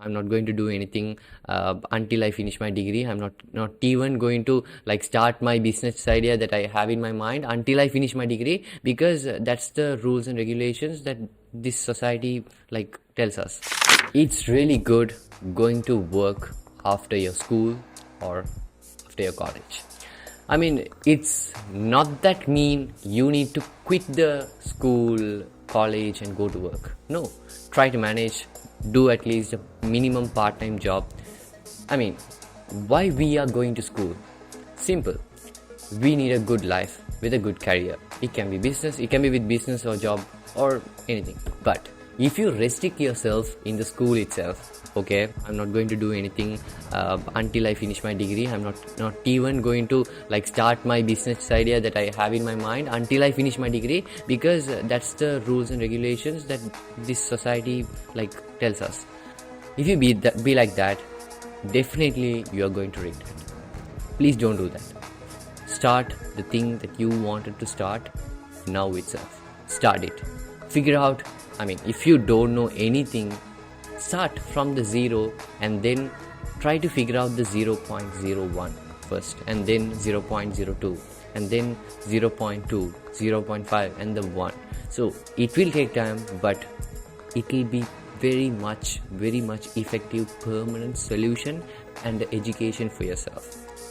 I'm not going to do anything until I finish my degree. I'm not even going to like start my business idea that I have in my mind until I finish my degree, because that's the rules and regulations that this society like tells us. It's really good going to work after your school or after your college. I mean, it's not that mean you need to quit the school, college and go to work. No, try to manage, do at least a minimum part-time job. I mean, why we are going to school? Simple. We need a good life with a good career. It can be business, it can be with business or job or anything. But if you restrict yourself in the school itself, okay, I'm not going to do anything until I finish my degree. I'm not even going to like start my business idea that I have in my mind until I finish my degree, because that's the rules and regulations that this society like tells us. If you be like that, definitely you are going to regret. Please don't do that. Start the thing that you wanted to start now itself. Start it. Figure out, I mean, if you don't know anything, start from the zero and then try to figure out the 0.01 first, and then 0.02, and then 0.2, 0.5 and the 1. So it will take time, but it will be very much effective permanent solution and education for yourself.